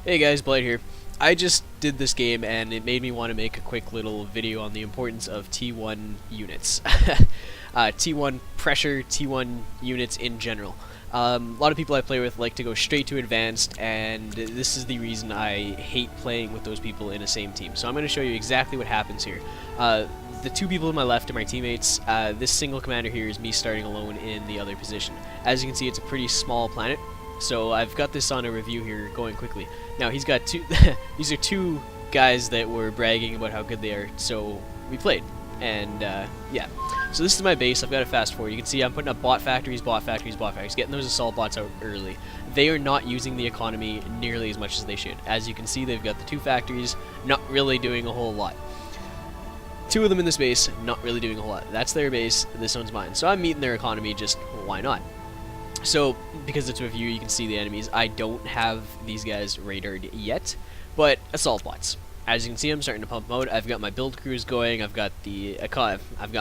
Hey guys, Blight here. I just did this game and it made me want to make a quick little video on the importance of T1 units. T1 pressure, T1 units in general. A lot of people I play with like to go straight to advanced, and this is the reason I hate playing with those people in the same team. So I'm going to show you exactly what happens here. The two people to my left are my teammates. This single commander here is me starting alone in the other position. As you can see, it's a pretty small planet. So I've got this on a review here going quickly. Now he's got two, these are two guys that were bragging about how good they are, so we played. And yeah, so this is my base. I've got to fast forward. You can see I'm putting up bot factories, getting those assault bots out early. They are not using the economy nearly as much as they should. As you can see, they've got the two factories, not really doing a whole lot. Two of them in this base, not really doing a whole lot. That's their base, this one's mine. So I'm meeting their economy, just why not? So, because it's a review, you can see the enemies. I don't have these guys radared yet, but assault bots. As you can see, I'm starting to pump them out. I've got my build crews going. I've got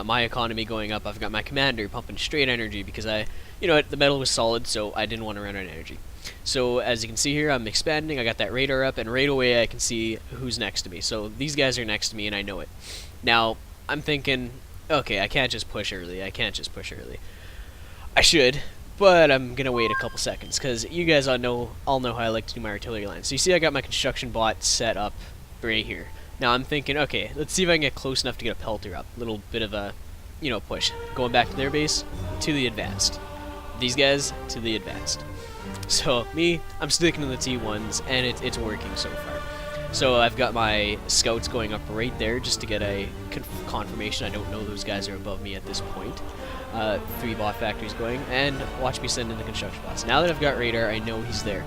my economy going up. I've got my commander pumping straight energy because the metal was solid, so I didn't want to run out of energy. So as you can see here, I'm expanding. I got that radar up, and right away I can see who's next to me. So these guys are next to me, and I know it. Now I'm thinking, okay, I can't just push early. I should. But I'm gonna wait a couple seconds because you guys all know how I like to do my artillery line. So you see I got my construction bot set up right here. Now I'm thinking, okay, let's see if I can get close enough to get a pelter up. Little bit of a, push. Going back to their base, to the advanced. These guys, to the advanced. So me, I'm sticking to the T1s, and it's working so far. So I've got my scouts going up right there just to get a confirmation. I don't know those guys are above me at this point. 3 bot factories going, and watch me send in the construction bots. Now that I've got radar, I know he's there.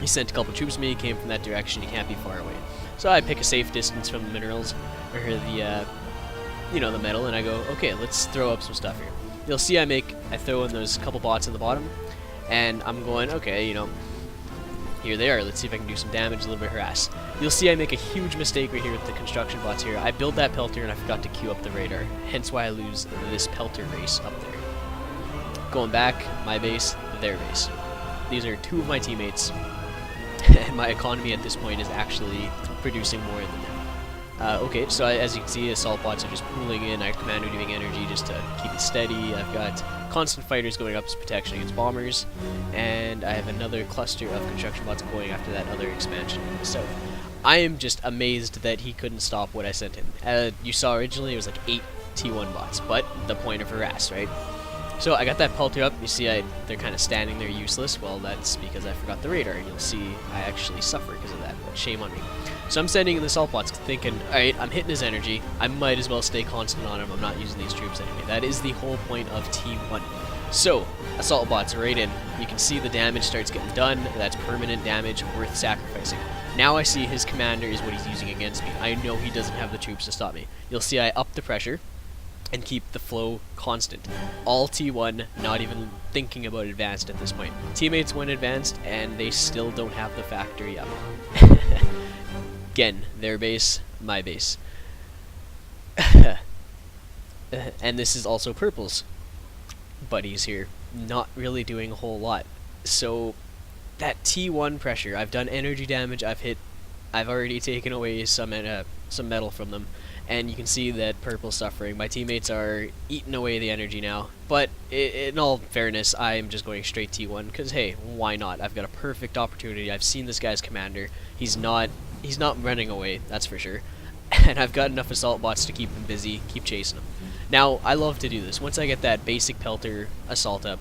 He sent a couple troops to me, he came from that direction, he can't be far away. So I pick a safe distance from the minerals, or the metal, and I go, okay, let's throw up some stuff here. You'll see I throw in those couple bots at the bottom, and I'm going, okay, here they are. Let's see if I can do some damage, a little bit harass. You'll see I make a huge mistake right here with the construction bots here. I build that pelter and I forgot to queue up the radar. Hence why I lose this pelter race up there. Going back, my base, their base. These are two of my teammates. And my economy at this point is actually producing more than them. Okay, so as you can see, assault bots are just pooling in. I have commander doing energy just to keep it steady. I've got constant fighters going up as protection against bombers, and I have another cluster of construction bots going after that other expansion in the south. I am just amazed that he couldn't stop what I sent him. You saw originally it was like 8 T1 bots, but the point of harass, right? So I got that pelter up. You see they're kind of standing there useless. Well, that's because I forgot the radar, and you'll see I actually suffer because of that, but shame on me. So I'm sending in the assault bots thinking, alright, I'm hitting his energy. I might as well stay constant on him. I'm not using these troops anyway. That is the whole point of T1. So, assault bots are right in. You can see the damage starts getting done. That's permanent damage worth sacrificing. Now I see his commander is what he's using against me. I know he doesn't have the troops to stop me. You'll see I up the pressure and keep the flow constant. All T1, not even thinking about advanced at this point. Teammates went advanced, and they still don't have the factory up. Again, their base, my base. And this is also purple's buddies here. Not really doing a whole lot. So, that T1 pressure, I've done energy damage, I've already taken away some metal from them. And you can see that purple's suffering. My teammates are eating away the energy now. But in all fairness, I am just going straight T1 because, hey, why not? I've got a perfect opportunity. I've seen this guy's commander. He's not running away, that's for sure. And I've got enough assault bots to keep him busy, keep chasing him. Now, I love to do this. Once I get that basic pelter assault up,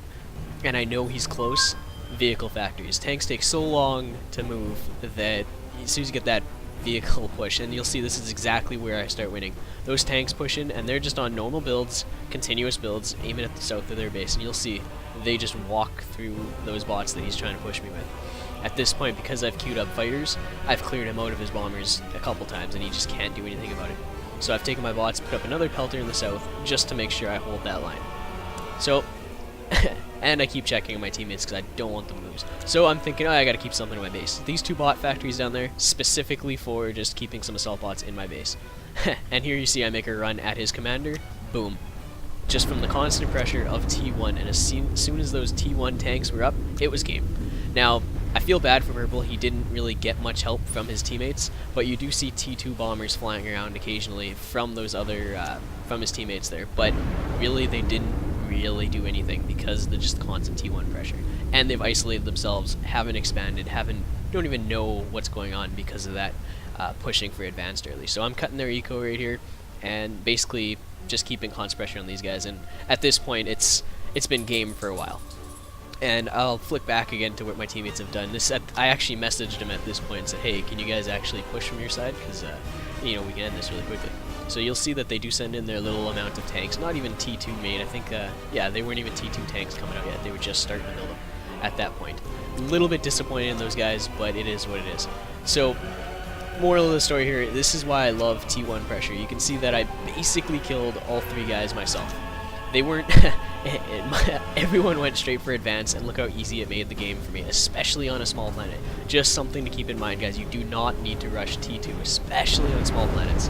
and I know he's close, vehicle factories. Tanks take so long to move that as soon as you get that vehicle push, and you'll see this is exactly where I start winning. Those tanks push in, and they're just on normal builds, continuous builds, aiming at the south of their base, and you'll see they just walk through those bots that he's trying to push me with. At this point, because I've queued up fighters, I've cleared him out of his bombers a couple times, and he just can't do anything about it. So I've taken my bots, put up another pelter in the south, just to make sure I hold that line. So, and I keep checking on my teammates because I don't want them to lose. So I'm thinking, oh, I gotta keep something in my base. These 2 bot factories down there, specifically for just keeping some assault bots in my base. And here you see I make a run at his commander, boom. Just from the constant pressure of T1, and as soon as those T1 tanks were up, it was game. Now, I feel bad for Purple. He didn't really get much help from his teammates, but you do see T2 bombers flying around occasionally from those other from his teammates there. But really, they didn't really do anything because of the just constant T1 pressure, and they've isolated themselves, haven't expanded, don't even know what's going on because of that pushing for advanced early. So I'm cutting their eco right here, and basically just keeping constant pressure on these guys. And at this point, it's been game for a while. And I'll flick back again to what my teammates have done. I actually messaged them at this point and said, hey, can you guys actually push from your side? Because, you know, we can end this really quickly. So you'll see that they do send in their little amount of tanks. Not even T2 made. I think, yeah, they weren't even T2 tanks coming out yet. They were just starting to build them at that point. A little bit disappointed in those guys, but it is what it is. So, moral of the story here, this is why I love T1 pressure. You can see that I basically killed all 3 guys myself. They weren't... everyone went straight for advance, and look how easy it made the game for me, especially on a small planet. Just something to keep in mind, guys. You do not need to rush T2, especially on small planets.